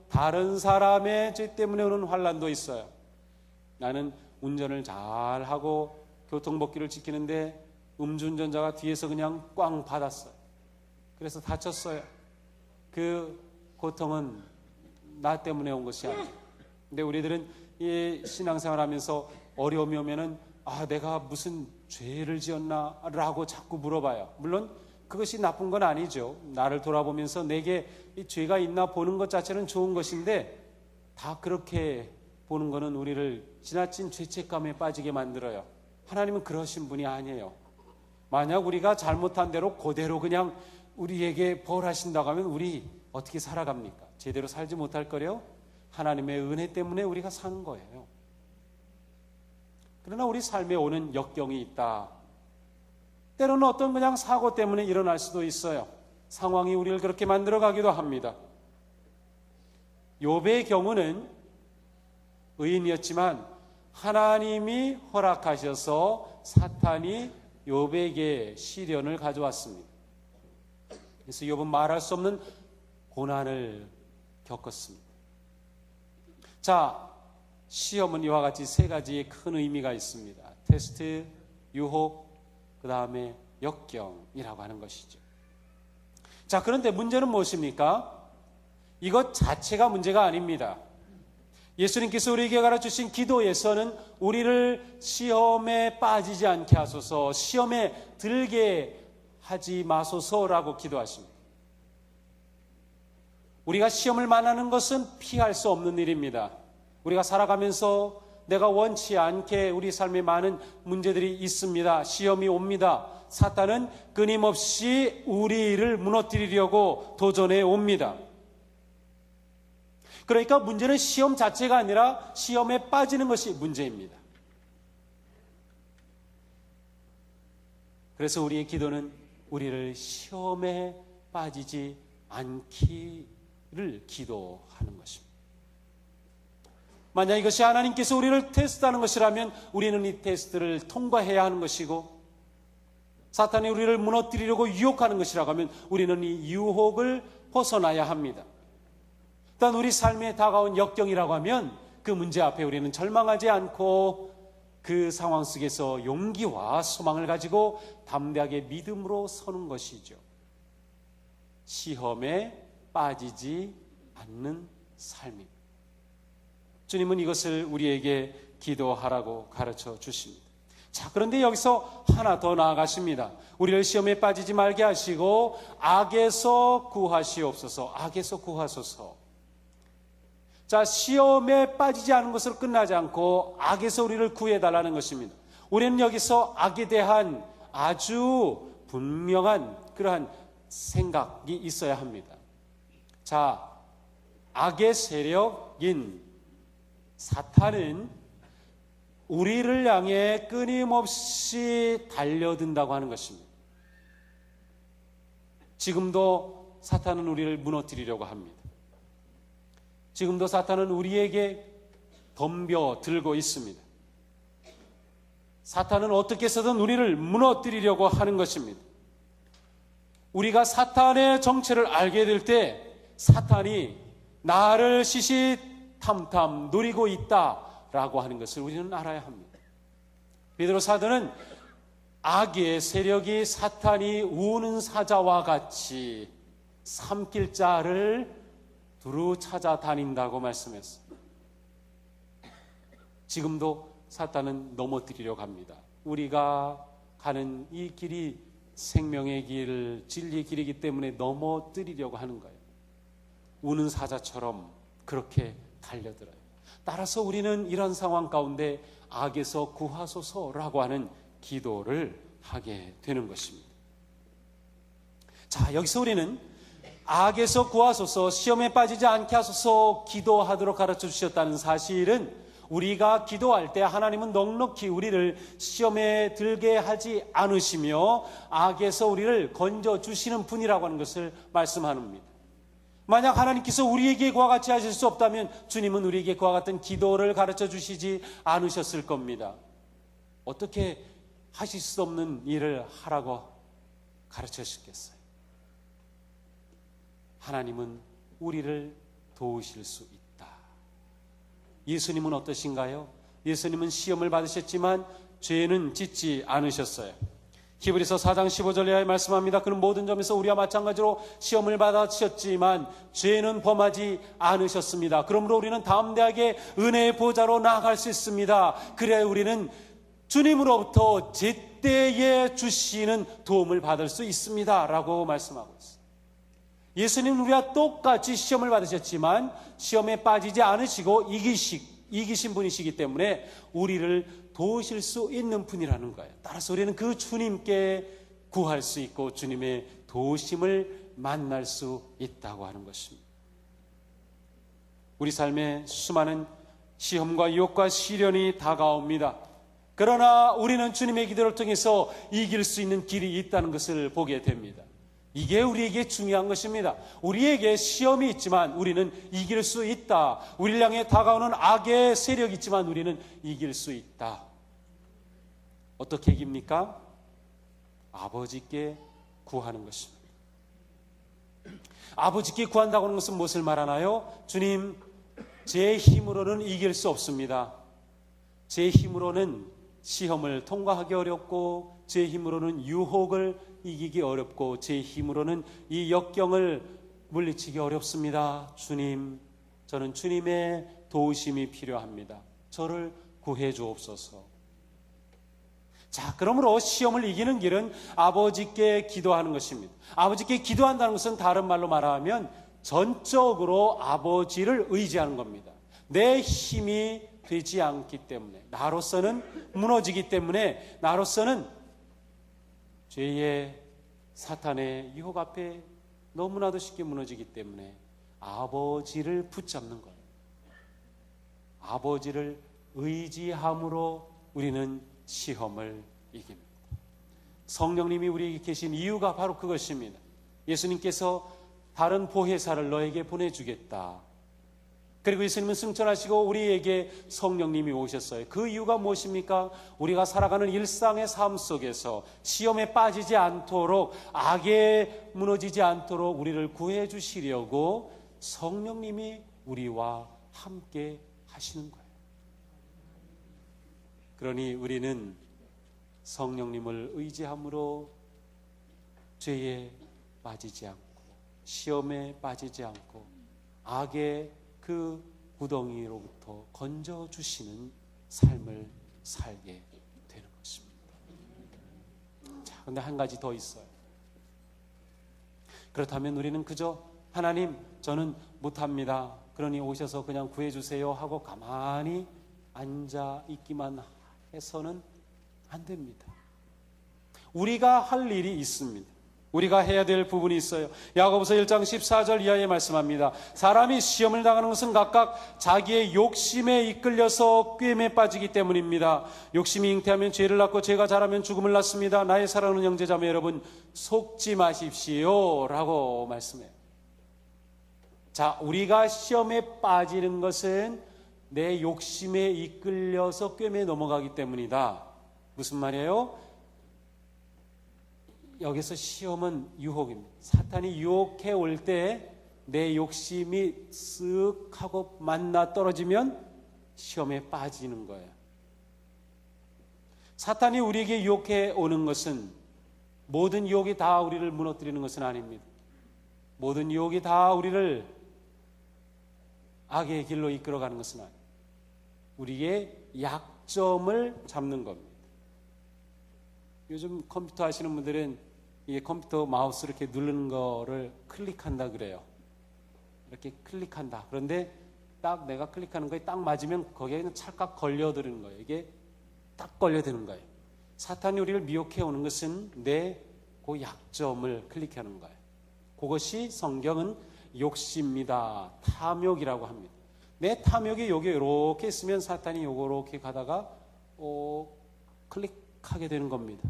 다른 사람의 죄 때문에 오는 환난도 있어요. 나는 운전을 잘하고 교통법규를 지키는데 음주운전자가 뒤에서 그냥 꽝 받았어요. 그래서 다쳤어요. 그 고통은 나 때문에 온 것이 아니에요. 근데 우리들은 이 신앙생활 하면서 어려움이 오면은 내가 무슨 죄를 지었나? 라고 자꾸 물어봐요. 물론 그것이 나쁜 건 아니죠. 나를 돌아보면서 내게 이 죄가 있나 보는 것 자체는 좋은 것인데, 다 그렇게 보는 것은 우리를 지나친 죄책감에 빠지게 만들어요. 하나님은 그러신 분이 아니에요. 만약 우리가 잘못한 대로 그대로 그냥 우리에게 벌하신다고 하면 우리 어떻게 살아갑니까? 제대로 살지 못할 거래요. 하나님의 은혜 때문에 우리가 사는 거예요. 그러나 우리 삶에 오는 역경이 있다. 때로는 어떤 그냥 사고 때문에 일어날 수도 있어요. 상황이 우리를 그렇게 만들어 가기도 합니다. 욥의 경우는 의인이었지만 하나님이 허락하셔서 사탄이 욥에게 시련을 가져왔습니다. 그래서 욥은 말할 수 없는 고난을 겪었습니다. 자, 시험은 이와 같이 세 가지의 큰 의미가 있습니다. 테스트, 유혹, 그 다음에 역경이라고 하는 것이죠. 자, 그런데 문제는 무엇입니까? 이것 자체가 문제가 아닙니다. 예수님께서 우리에게 가르쳐주신 기도에서는 우리를 시험에 빠지지 않게 하소서, 시험에 들게 하지 마소서라고 기도하십니다. 우리가 시험을 만나는 것은 피할 수 없는 일입니다. 우리가 살아가면서 내가 원치 않게 우리 삶에 많은 문제들이 있습니다. 시험이 옵니다. 사탄은 끊임없이 우리를 무너뜨리려고 도전해 옵니다. 그러니까 문제는 시험 자체가 아니라 시험에 빠지는 것이 문제입니다. 그래서 우리의 기도는 우리를 시험에 빠지지 않기를 기도하는 것입니다. 만약 이것이 하나님께서 우리를 테스트하는 것이라면 우리는 이 테스트를 통과해야 하는 것이고, 사탄이 우리를 무너뜨리려고 유혹하는 것이라고 하면 우리는 이 유혹을 벗어나야 합니다. 일단 우리 삶에 다가온 역경이라고 하면 그 문제 앞에 우리는 절망하지 않고 그 상황 속에서 용기와 소망을 가지고 담대하게 믿음으로 서는 것이죠. 시험에 빠지지 않는 삶입니다. 주님은 이것을 우리에게 기도하라고 가르쳐 주십니다. 자, 그런데 여기서 하나 더 나아가십니다. 우리를 시험에 빠지지 말게 하시고 악에서 구하시옵소서. 악에서 구하소서. 자, 시험에 빠지지 않은 것으로 끝나지 않고 악에서 우리를 구해달라는 것입니다. 우리는 여기서 악에 대한 아주 분명한 그러한 생각이 있어야 합니다. 자, 악의 세력인 사탄은 우리를 향해 끊임없이 달려든다고 하는 것입니다. 지금도 사탄은 우리를 무너뜨리려고 합니다. 지금도 사탄은 우리에게 덤벼들고 있습니다. 사탄은 어떻게 해서든 우리를 무너뜨리려고 하는 것입니다. 우리가 사탄의 정체를 알게 될 때 사탄이 나를 시시탐탐 노리고 있다라고 하는 것을 우리는 알아야 합니다. 베드로 사도는 악의 세력이 사탄이 우는 사자와 같이 삼킬 자를 두루 찾아다닌다고 말씀했습니다. 지금도 사탄은 넘어뜨리려고 합니다. 우리가 가는 이 길이 생명의 길, 진리의 길이기 때문에 넘어뜨리려고 하는 거예요. 우는 사자처럼 그렇게 달려들어요. 따라서 우리는 이런 상황 가운데 악에서 구하소서라고 하는 기도를 하게 되는 것입니다. 자, 여기서 우리는 악에서 구하소서, 시험에 빠지지 않게 하소서 기도하도록 가르쳐 주셨다는 사실은, 우리가 기도할 때 하나님은 넉넉히 우리를 시험에 들게 하지 않으시며 악에서 우리를 건져주시는 분이라고 하는 것을 말씀합니다. 만약 하나님께서 우리에게 그와 같이 하실 수 없다면 주님은 우리에게 그와 같은 기도를 가르쳐 주시지 않으셨을 겁니다. 어떻게 하실 수 없는 일을 하라고 가르쳐 주셨겠어요? 하나님은 우리를 도우실 수 있다. 예수님은 어떠신가요? 예수님은 시험을 받으셨지만 죄는 짓지 않으셨어요. 히브리서 4장 15절 이하에 말씀합니다. 그는 모든 점에서 우리와 마찬가지로 시험을 받으셨지만 죄는 범하지 않으셨습니다. 그러므로 우리는 담대하게 은혜의 보좌로 나아갈 수 있습니다. 그래야 우리는 주님으로부터 제때에 주시는 도움을 받을 수 있습니다 라고 말씀하고 있습니다. 예수님은 우리와 똑같이 시험을 받으셨지만 시험에 빠지지 않으시고 이기신 분이시기 때문에 우리를 도우실 수 있는 분이라는 거예요. 따라서 우리는 그 주님께 구할 수 있고 주님의 도우심을 만날 수 있다고 하는 것입니다. 우리 삶에 수많은 시험과 유혹과 시련이 다가옵니다. 그러나 우리는 주님의 기도를 통해서 이길 수 있는 길이 있다는 것을 보게 됩니다. 이게 우리에게 중요한 것입니다. 우리에게 시험이 있지만 우리는 이길 수 있다. 우리를 향해 다가오는 악의 세력이 있지만 우리는 이길 수 있다. 어떻게 이깁니까? 아버지께 구하는 것입니다. 아버지께 구한다고 하는 것은 무엇을 말하나요? 주님, 제 힘으로는 이길 수 없습니다. 제 힘으로는 시험을 통과하기 어렵고 제 힘으로는 유혹을 이기기 어렵고 제 힘으로는 이 역경을 물리치기 어렵습니다. 주님, 저는 주님의 도우심이 필요합니다. 저를 구해 주옵소서. 자, 그러므로 시험을 이기는 길은 아버지께 기도하는 것입니다. 아버지께 기도한다는 것은 다른 말로 말하면 전적으로 아버지를 의지하는 겁니다. 내 힘이 되지 않기 때문에, 나로서는 무너지기 때문에, 나로서는 죄의 사탄의 유혹 앞에 너무나도 쉽게 무너지기 때문에 아버지를 붙잡는 거예요. 아버지를 의지함으로 우리는 시험을 이깁니다. 성령님이 우리에게 계신 이유가 바로 그것입니다. 예수님께서 다른 보혜사를 너에게 보내주겠다. 그리고 예수님은 승천하시고 우리에게 성령님이 오셨어요. 그 이유가 무엇입니까? 우리가 살아가는 일상의 삶 속에서 시험에 빠지지 않도록, 악에 무너지지 않도록 우리를 구해 주시려고 성령님이 우리와 함께 하시는 거예요. 그러니 우리는 성령님을 의지함으로 죄에 빠지지 않고 시험에 빠지지 않고 악의 그 구덩이로부터 건져주시는 삶을 살게 되는 것입니다. 자, 그런데 한 가지 더 있어요. 그렇다면 우리는 그저 하나님, 저는 못합니다. 그러니 오셔서 그냥 구해주세요 하고 가만히 앉아 있기만 해서는 안 됩니다. 우리가 할 일이 있습니다. 우리가 해야 될 부분이 있어요. 야고보서 1장 14절 이하에 말씀합니다. 사람이 시험을 당하는 것은 각각 자기의 욕심에 이끌려서 꾀임에 빠지기 때문입니다. 욕심이 잉태하면 죄를 낳고 죄가 자라면 죽음을 낳습니다. 나의 사랑하는 형제자매 여러분, 속지 마십시오 라고 말씀해요. 자, 우리가 시험에 빠지는 것은 내 욕심에 이끌려서 꾀임에 넘어가기 때문이다. 무슨 말이에요? 여기서 시험은 유혹입니다. 사탄이 유혹해 올 때 내 욕심이 쓱 하고 만나 떨어지면 시험에 빠지는 거예요. 사탄이 우리에게 유혹해 오는 것은, 모든 유혹이 다 우리를 무너뜨리는 것은 아닙니다. 모든 유혹이 다 우리를 악의 길로 이끌어가는 것은 아닙니다. 우리의 약점을 잡는 겁니다. 요즘 컴퓨터 하시는 분들은 이게 컴퓨터 마우스 이렇게 누르는 거를 클릭한다 그래요. 이렇게 클릭한다. 그런데 딱 내가 클릭하는 거에 딱 맞으면 거기에 찰칵 걸려드는 거예요. 이게 딱 걸려드는 거예요. 사탄이 우리를 미혹해 오는 것은 내 그 약점을 클릭하는 거예요. 그것이 성경은 욕심이다, 탐욕이라고 합니다. 내 탐욕이 여기 이렇게 있으면 사탄이 요거 이렇게 가다가 클릭하게 되는 겁니다.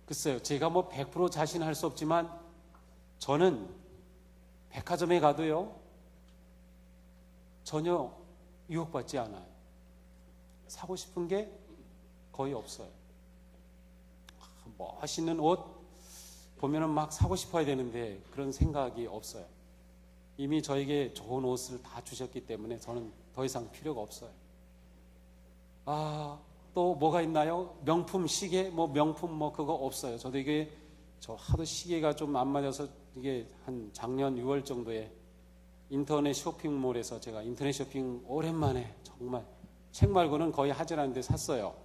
글쎄요, 제가 100% 자신할 수 없지만 저는 백화점에 가도요 전혀 유혹받지 않아요. 사고 싶은 게 거의 없어요. 멋있는 옷 보면은 막 사고 싶어야 되는데 그런 생각이 없어요. 이미 저에게 좋은 옷을 다 주셨기 때문에 저는 더 이상 필요가 없어요. 또 뭐가 있나요? 명품 시계, 명품 그거 없어요. 저도 이게 저 하도 시계가 좀 안 맞아서 이게 한 작년 6월 정도에 인터넷 쇼핑몰에서 제가 인터넷 쇼핑 오랜만에 정말 책 말고는 거의 하질 않는데 샀어요.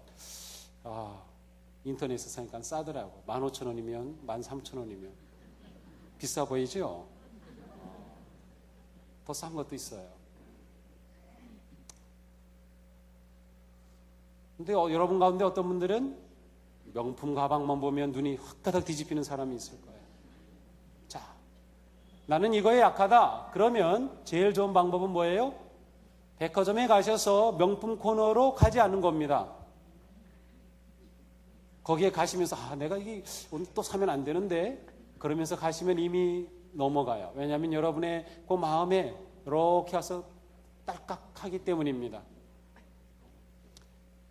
인터넷에서 사니까 싸더라고. 15,000원이면 13,000원이면 비싸 보이죠? 더 싼 것도 있어요. 근데 여러분 가운데 어떤 분들은 명품 가방만 보면 눈이 확가닥 뒤집히는 사람이 있을 거예요. 자, 나는 이거에 약하다. 그러면 제일 좋은 방법은 뭐예요? 백화점에 가셔서 명품 코너로 가지 않는 겁니다. 거기에 가시면서 내가 이게 오늘 또 사면 안 되는데 그러면서 가시면 이미 넘어가요. 왜냐하면 여러분의 그 마음에 이렇게 와서 딸깍하기 때문입니다.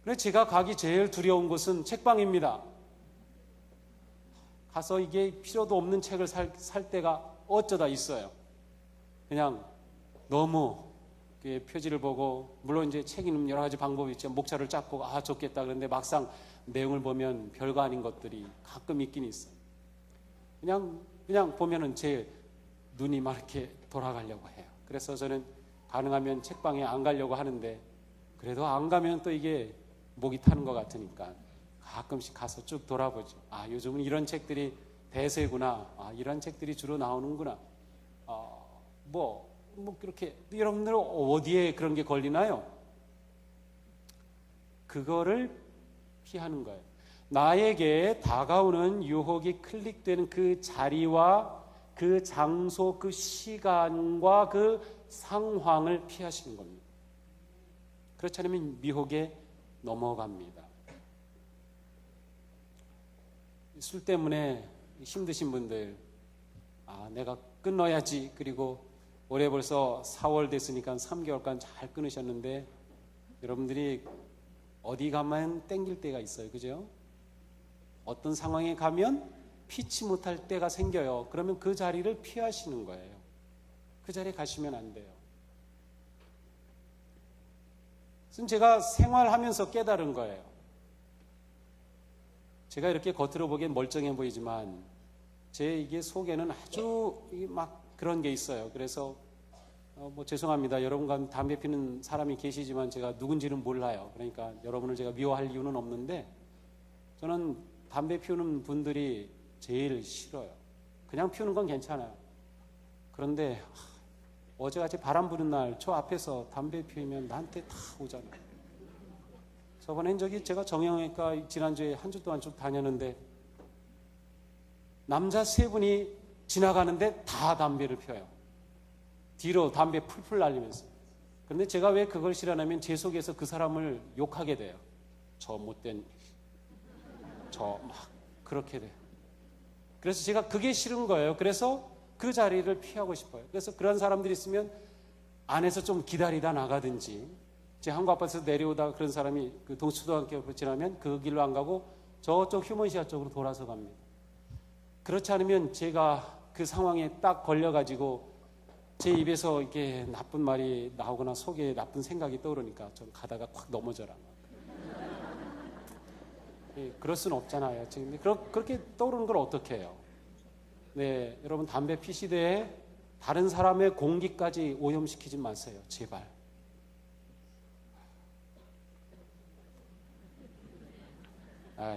그래서 제가 가기 제일 두려운 곳은 책방입니다. 가서 이게 필요도 없는 책을 살 때가 어쩌다 있어요. 그냥 너무 표지를 보고, 물론 이제 책에는 여러 가지 방법이 있죠. 목차를 잡고 좋겠다 그런데 막상 내용을 보면 별거 아닌 것들이 가끔 있긴 있어요. 그냥 보면은 제 눈이 막 이렇게 돌아가려고 해요. 그래서 저는 가능하면 책방에 안 가려고 하는데, 그래도 안 가면 또 이게 목이 타는 것 같으니까 가끔씩 가서 쭉 돌아보죠. 요즘은 이런 책들이 대세구나. 이런 책들이 주로 나오는구나. 그렇게 여러분들 어디에 그런 게 걸리나요? 그거를 피하는 거예요. 나에게 다가오는 유혹이 클릭되는 그 자리와 그 장소, 그 시간과 그 상황을 피하시는 겁니다. 그렇지 않으면 미혹에 넘어갑니다. 술 때문에 힘드신 분들, 내가 끊어야지. 그리고 올해 벌써 4월 됐으니까 3개월간 잘 끊으셨는데 여러분들이 어디 가면 땡길 때가 있어요. 그죠? 어떤 상황에 가면 피치 못할 때가 생겨요. 그러면 그 자리를 피하시는 거예요. 그 자리에 가시면 안 돼요. 그래서 제가 생활하면서 깨달은 거예요. 제가 이렇게 겉으로 보기엔 멀쩡해 보이지만 제 이게 속에는 아주 막 그런 게 있어요. 그래서 죄송합니다. 여러분과 담배 피는 사람이 계시지만 제가 누군지는 몰라요. 그러니까 여러분을 제가 미워할 이유는 없는데 저는 담배 피우는 분들이 제일 싫어요. 그냥 피우는 건 괜찮아요. 그런데 어제같이 바람 부는 날 저 앞에서 담배 피우면 나한테 다 오잖아요. 저번엔 제가 정형외과 지난주에 한 주 동안 쭉 다녔는데 남자 3분이 지나가는데 다 담배를 펴요. 뒤로 담배 풀풀 날리면서. 그런데 제가 왜 그걸 싫어하냐면 제 속에서 그 사람을 욕하게 돼요. 저 못된, 막 그렇게 돼요. 그래서 제가 그게 싫은 거예요. 그래서 그 자리를 피하고 싶어요. 그래서 그런 사람들이 있으면 안에서 좀 기다리다 나가든지, 제 한국 아파트에서 내려오다가 그런 사람이 그 동초등학교 지나면 그 길로 안 가고 저쪽 휴먼시아 쪽으로 돌아서 갑니다. 그렇지 않으면 제가 그 상황에 딱 걸려가지고 제 입에서 이렇게 나쁜 말이 나오거나 속에 나쁜 생각이 떠오르니까 좀 가다가 콱 넘어져라. 그럴 수는 없잖아요. 지금 그렇게 떠오르는 걸 어떻게 해요? 네, 여러분 담배 피시되 다른 사람의 공기까지 오염시키지 마세요. 제발.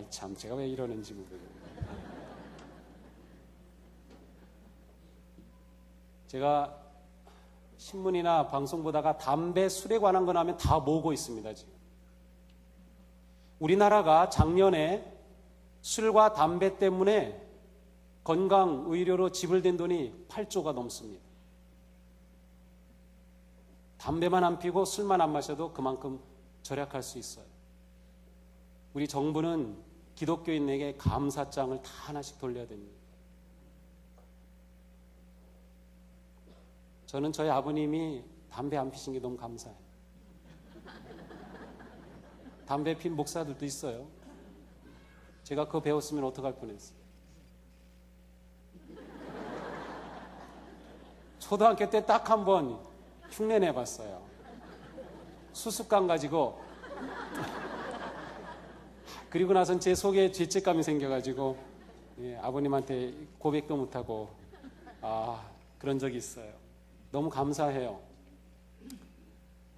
참 제가 왜 이러는지 모르겠어요. 제가 신문이나 방송 보다가 담배, 술에 관한 거 나오면 다 모으고 있습니다. 지금 우리나라가 작년에 술과 담배 때문에 건강 의료로 지불된 돈이 8조가 넘습니다. 담배만 안 피고 술만 안 마셔도 그만큼 절약할 수 있어요. 우리 정부는 기독교인에게 감사장을 다 하나씩 돌려야 됩니다. 저는 저희 아버님이 담배 안 피신 게 너무 감사해요. 담배 핀 목사들도 있어요. 제가 그거 배웠으면 어떡할 뻔했어요. 초등학교 때 딱 한 번 흉내 내봤어요. 수습감 가지고. 그리고 나선 제 속에 죄책감이 생겨가지고 아버님한테 고백도 못하고 그런 적이 있어요. 너무 감사해요.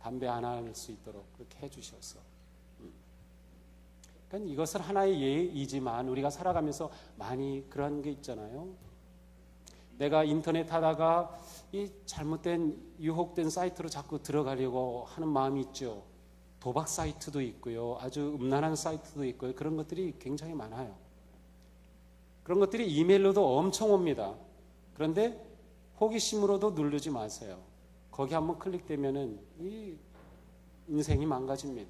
담배 안 할 수 있도록 그렇게 해주셔서. 그러니까 이것은 하나의 예이지만 우리가 살아가면서 많이 그런 게 있잖아요. 내가 인터넷 하다가 이 잘못된 유혹된 사이트로 자꾸 들어가려고 하는 마음이 있죠. 도박 사이트도 있고요. 아주 음란한 사이트도 있고요. 그런 것들이 굉장히 많아요. 그런 것들이 이메일로도 엄청 옵니다. 그런데 호기심으로도 누르지 마세요. 거기 한번 클릭되면은 이 인생이 망가집니다.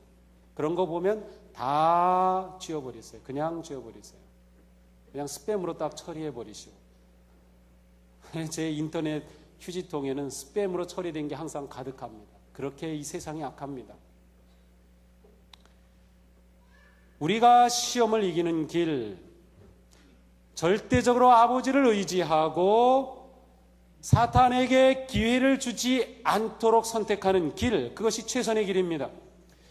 그런 거 보면 다 지워버리세요. 그냥 지워버리세요. 그냥 스팸으로 딱 처리해버리시고. 제 인터넷 휴지통에는 스팸으로 처리된 게 항상 가득합니다. 그렇게 이 세상이 악합니다. 우리가 시험을 이기는 길, 절대적으로 아버지를 의지하고 사탄에게 기회를 주지 않도록 선택하는 길, 그것이 최선의 길입니다.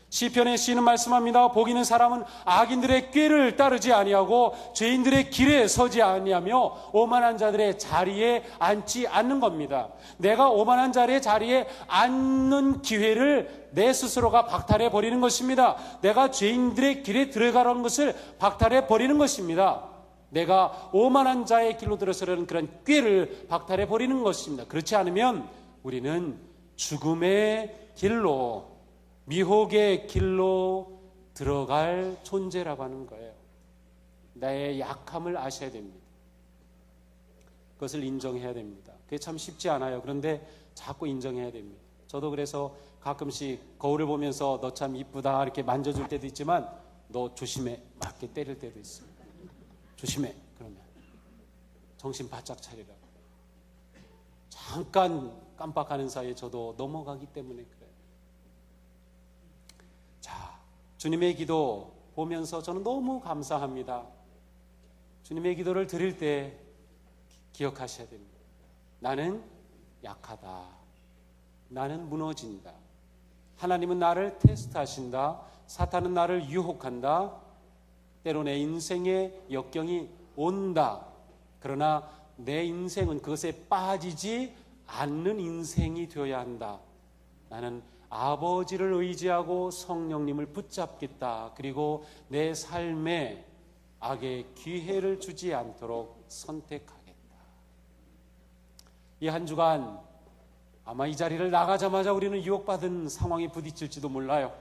시편의 시인은 말씀합니다. 복 있는 사람은 악인들의 꾀를 따르지 아니하고 죄인들의 길에 서지 아니하며 오만한 자들의 자리에 앉지 않는 겁니다. 내가 오만한 자리의 자리에 앉는 기회를 내 스스로가 박탈해 버리는 것입니다. 내가 죄인들의 길에 들어가라는 것을 박탈해 버리는 것입니다. 내가 오만한 자의 길로 들어서려는 그런 꾀를 박탈해 버리는 것입니다. 그렇지 않으면 우리는 죽음의 길로, 미혹의 길로 들어갈 존재라고 하는 거예요. 나의 약함을 아셔야 됩니다. 그것을 인정해야 됩니다. 그게 참 쉽지 않아요. 그런데 자꾸 인정해야 됩니다. 저도 그래서 가끔씩 거울을 보면서 너 참 이쁘다 이렇게 만져줄 때도 있지만 너 조심해 막 이렇게 때릴 때도 있어요. 조심해. 그러면 정신 바짝 차리라고. 잠깐 깜빡하는 사이에 저도 넘어가기 때문에 그래요. 자, 주님의 기도 보면서 저는 너무 감사합니다. 주님의 기도를 드릴 때 기억하셔야 됩니다. 나는 약하다. 나는 무너진다. 하나님은 나를 테스트하신다. 사탄은 나를 유혹한다. 때로 내 인생의 역경이 온다. 그러나 내 인생은 그것에 빠지지 않는 인생이 되어야 한다. 나는 아버지를 의지하고 성령님을 붙잡겠다. 그리고 내 삶에 악의 기회를 주지 않도록 선택하겠다. 이 한 주간 아마 이 자리를 나가자마자 우리는 유혹받은 상황에 부딪힐지도 몰라요.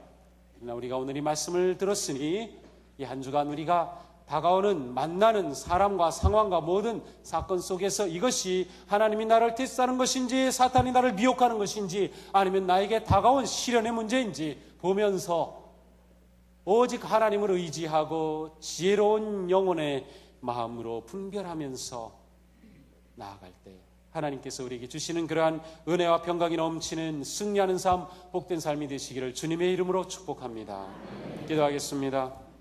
그러나 우리가 오늘 이 말씀을 들었으니 이 한 주간 우리가 다가오는 만나는 사람과 상황과 모든 사건 속에서 이것이 하나님이 나를 테스트하는 것인지 사탄이 나를 미혹하는 것인지 아니면 나에게 다가온 시련의 문제인지 보면서 오직 하나님을 의지하고 지혜로운 영혼의 마음으로 분별하면서 나아갈 때 하나님께서 우리에게 주시는 그러한 은혜와 평강이 넘치는 승리하는 삶, 복된 삶이 되시기를 주님의 이름으로 축복합니다. 기도하겠습니다.